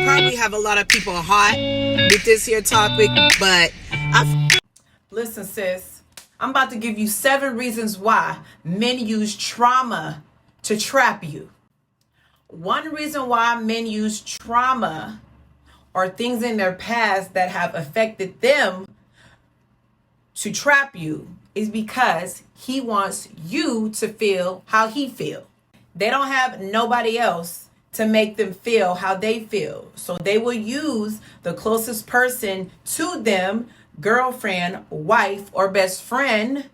probably have a lot of people hot with this here topic, but Listen, sis, I'm about to give you 7 reasons why men use trauma to trap you. One reason why men use trauma or things in their past that have affected them to trap you is because he wants you to feel how he feels. They don't have nobody else to make them feel how they feel. So they will use the closest person to them, girlfriend, wife, or best friend,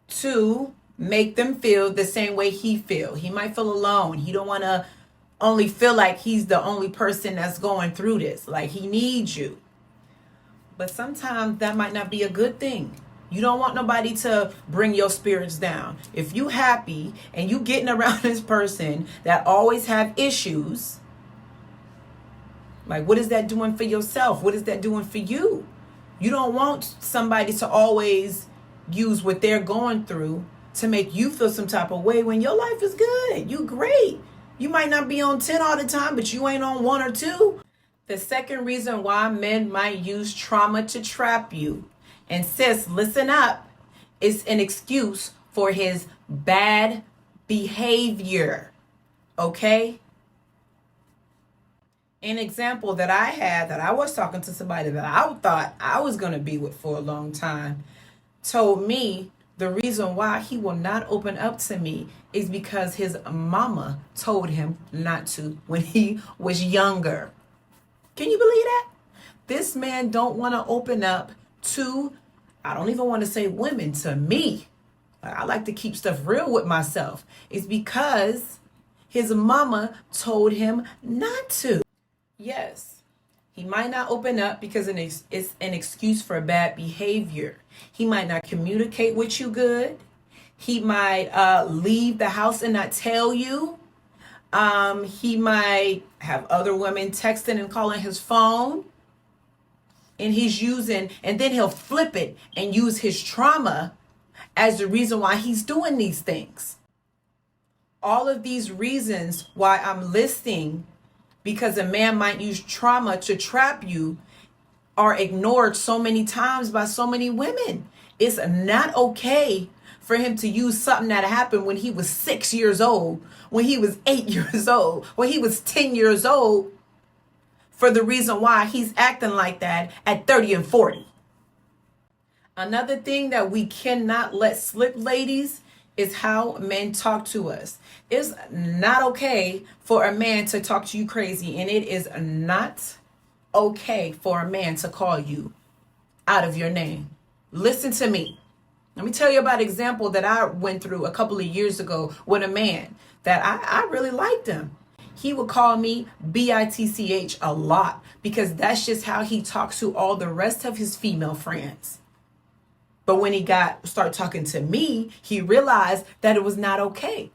to make them feel the same way he feel. He might feel alone. He don't want to only feel like he's the only person that's going through this. Like he needs you. But sometimes that might not be a good thing. You don't want nobody to bring your spirits down. If you happy and you getting around this person that always have issues, like what is that doing for yourself? What is that doing for you? You don't want somebody to always use what they're going through to make you feel some type of way when your life is good. You great. You might not be on 10 all the time, but you ain't on 1 or 2. The second reason why men might use trauma to trap you, and sis, listen up, is an excuse for his bad behavior. Okay? An example that I had, that I was talking to somebody that I thought I was going to be with for a long time, told me the reason why he will not open up to me is because his mama told him not to when he was younger. Can you believe that? This man don't want to open up to, I don't even want to say women, to me. I like to keep stuff real with myself. It's because his mama told him not to. Yes, he might not open up because it's an excuse for bad behavior. He might not communicate with you good. He might leave the house and not tell you. He might have other women texting and calling his phone. And he's using, and then he'll flip it and use his trauma as the reason why he's doing these things. All of these reasons why I'm listing, because a man might use trauma to trap you, are ignored so many times by so many women. It's not okay for him to use something that happened when he was 6 years old, when he was 8 years old, when he was 10 years old, for the reason why he's acting like that at 30 and 40. Another thing that we cannot let slip, ladies, is how men talk to us. It's not okay for a man to talk to you crazy, and it is not okay for a man to call you out of your name. Listen to me. Let me tell you about an example that I went through a couple of years ago with a man that I really liked him. He would call me bitch a lot because that's just how he talks to all the rest of his female friends. But when he started talking to me, he realized that it was not okay.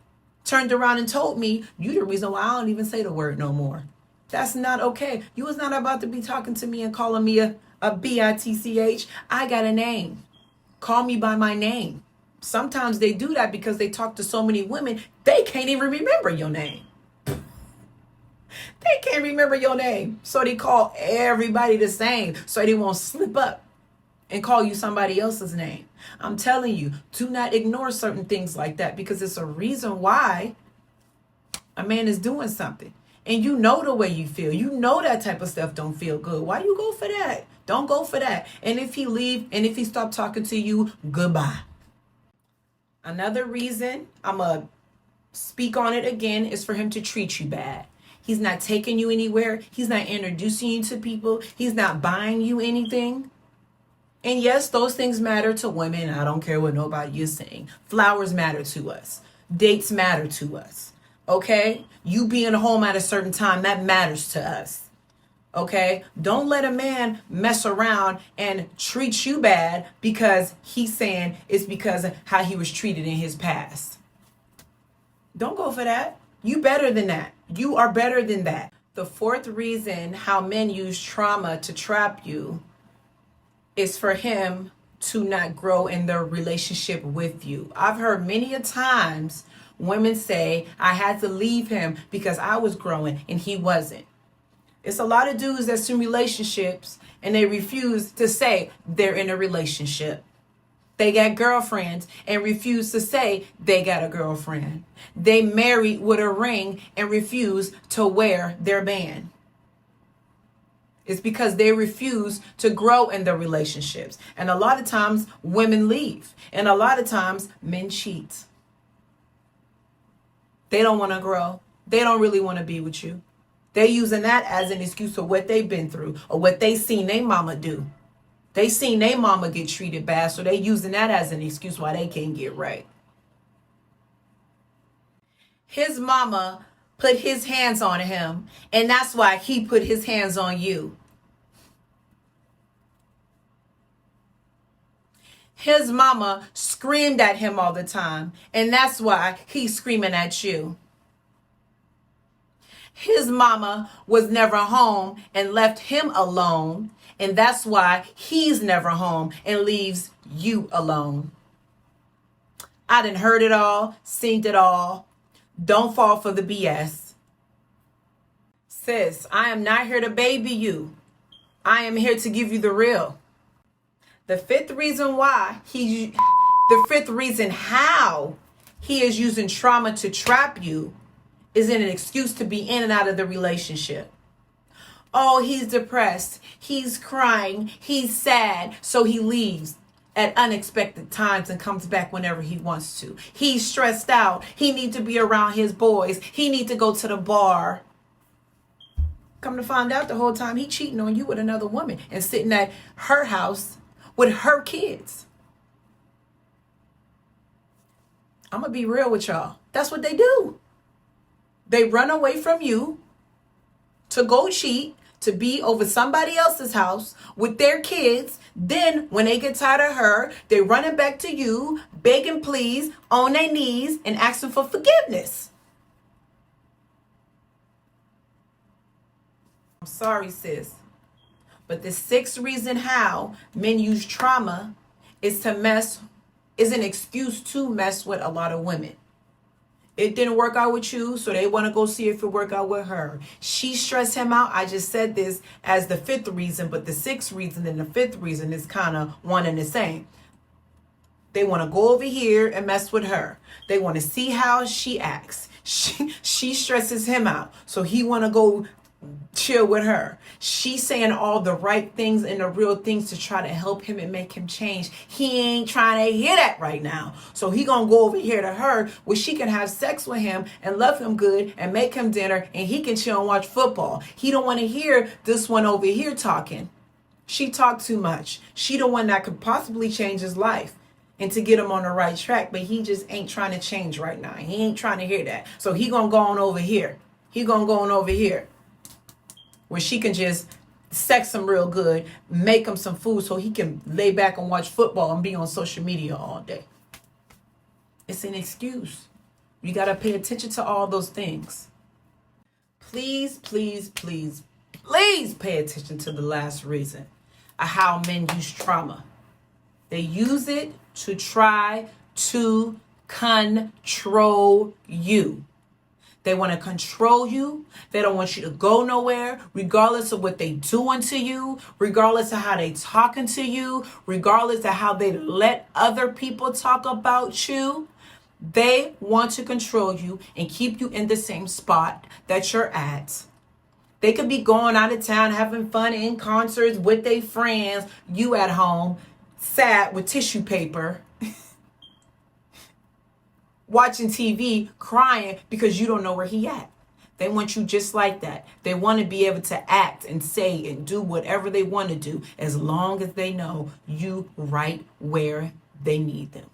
Turned around and told me, "You the reason why I don't even say the word no more." That's not okay. You was not about to be talking to me and calling me a bitch. I got a name. Call me by my name. Sometimes they do that because they talk to so many women, they can't even remember your name. They can't remember your name. So they call everybody the same so they won't slip up and call you somebody else's name. I'm telling you, do not ignore certain things like that because it's a reason why a man is doing something. And you know the way you feel. You know that type of stuff don't feel good. Why you go for that? Don't go for that. And if he leave and if he stop talking to you, goodbye. Another reason, I'm going to speak on it again, is for him to treat you bad. He's not taking you anywhere. He's not introducing you to people. He's not buying you anything. And yes, those things matter to women. I don't care what nobody is saying. Flowers matter to us. Dates matter to us. Okay? You being home at a certain time, that matters to us. Okay? Don't let a man mess around and treat you bad because he's saying it's because of how he was treated in his past. Don't go for that. You better than that. You are better than that. The fourth reason how men use trauma to trap you is for him to not grow in their relationship with you. I've heard many a times women say, I had to leave him because I was growing and he wasn't. It's a lot of dudes that's in relationships and they refuse to say they're in a relationship. They got girlfriends and refuse to say they got a girlfriend. They married with a ring and refuse to wear their band. It's because they refuse to grow in their relationships. And a lot of times women leave. And a lot of times men cheat. They don't want to grow. They don't really want to be with you. They're using that as an excuse for what they've been through or what they seen their mama do. They seen their mama get treated bad, so they using that as an excuse why they can't get right. His mama put his hands on him, and that's why he put his hands on you. His mama screamed at him all the time, and that's why he's screaming at you. His mama was never home and left him alone, and that's why he's never home and leaves you alone. I done heard it all, seen it all. Don't fall for the BS. Sis, I am not here to baby you. I am here to give you the real. The fifth reason how he is using trauma to trap you is an excuse to be in and out of the relationship. Oh, he's depressed. He's crying. He's sad. So he leaves at unexpected times and comes back whenever he wants to. He's stressed out. He needs to be around his boys. He needs to go to the bar. Come to find out the whole time he cheating on you with another woman and sitting at her house with her kids. I'm going to be real with y'all. That's what they do. They run away from you to go cheat, to be over somebody else's house with their kids. Then when they get tired of her, they running back to you, begging please, on their knees and asking for forgiveness. I'm sorry, sis. But the sixth reason how men use trauma is an excuse to mess with a lot of women. It didn't work out with you, so they want to go see if it work out with her. She stressed him out. I just said this as the fifth reason, but the sixth reason and the fifth reason is kind of one and the same. They want to go over here and mess with her. They want to see how she acts. She stresses him out, so he want to go chill with her. She's saying all the right things and the real things to try to help him and make him change. He ain't trying to hear that right now. So he gonna go over here to her where she can have sex with him and love him good and make him dinner and he can chill and watch football. He don't want to hear this one over here talking. She talked too much. She the one that could possibly change his life and to get him on the right track, but he just ain't trying to change right now. He ain't trying to hear that. So he gonna go on over here. He gonna go on over here where she can just sex him real good, make him some food so he can lay back and watch football and be on social media all day. It's an excuse. You got to pay attention to all those things. Please, please, please, please pay attention to the last reason of how men use trauma. They use it to try to control you. They want to control you. They don't want you to go nowhere, regardless of what they doing to you, regardless of how they talking to you, regardless of how they let other people talk about you. They want to control you and keep you in the same spot that you're at. They could be going out of town, having fun in concerts with their friends. You at home, sad with tissue paper, watching TV, crying because you don't know where he at. They want you just like that. They want to be able to act and say and do whatever they want to do as long as they know you right where they need them.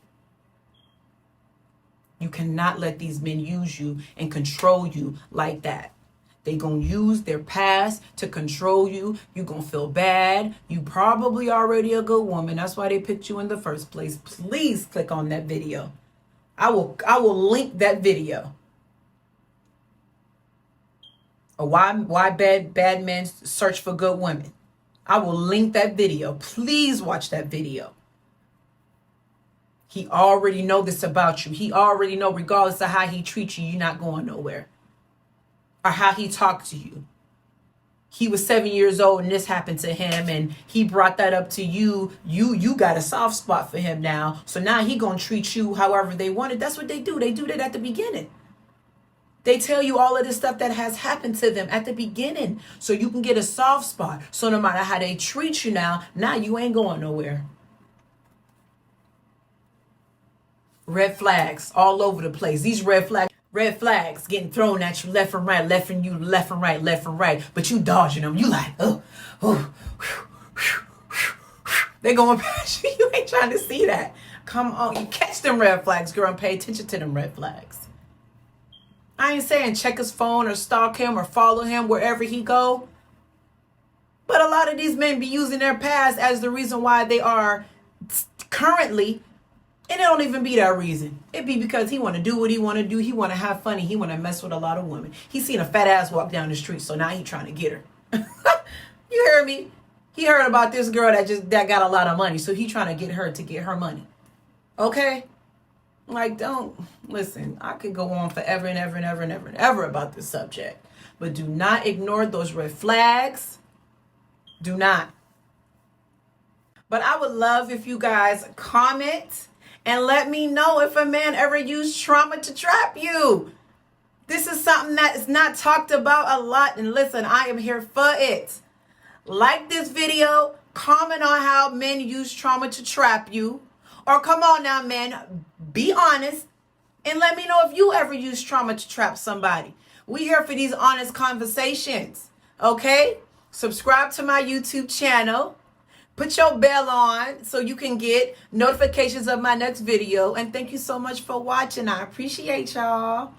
You cannot let these men use you and control you like that. They gonna use their past to control you. You gonna feel bad. You probably already a good woman. That's why they picked you in the first place. Please click on that video. I will link that video. Or why bad men search for good women. I will link that video. Please watch that video. He already know this about you. He already know regardless of how he treats you, you're not going nowhere. Or how he talks to you. he was 7 years old and this happened to him and he brought that up to you, you got a soft spot for him now. So now he gonna treat you however they want it. That's what they do. They do that at the beginning. They tell you all of this stuff that has happened to them at the beginning so you can get a soft spot. So no matter how they treat you now you ain't going nowhere. Red flags all over the place. These red flags getting thrown at you left and right, left and right. But you dodging them. You like, oh. They going past you. You ain't trying to see that. Come on. You catch them red flags, girl, and pay attention to them red flags. I ain't saying check his phone or stalk him or follow him wherever he go. But a lot of these men be using their past as the reason why they are currently, and it don't even be that reason. It be because he want to do what he want to do. He want to have fun. And he want to mess with a lot of women. He seen a fat ass walk down the street, so now he trying to get her. You heard me? He heard about this girl that got a lot of money, so he trying to get her to get her money. Okay? Like, don't listen. I could go on forever and ever about this subject, but do not ignore those red flags. Do not. But I would love if you guys comment and let me know if a man ever used trauma to trap you. This is something that is not talked about a lot. And listen, I am here for it. Like this video, comment on how men use trauma to trap you. Or come on now, men, be honest and let me know if you ever use trauma to trap somebody. We here for these honest conversations, okay? Subscribe to my YouTube channel. Put your bell on so you can get notifications of my next video. And thank you so much for watching. I appreciate y'all.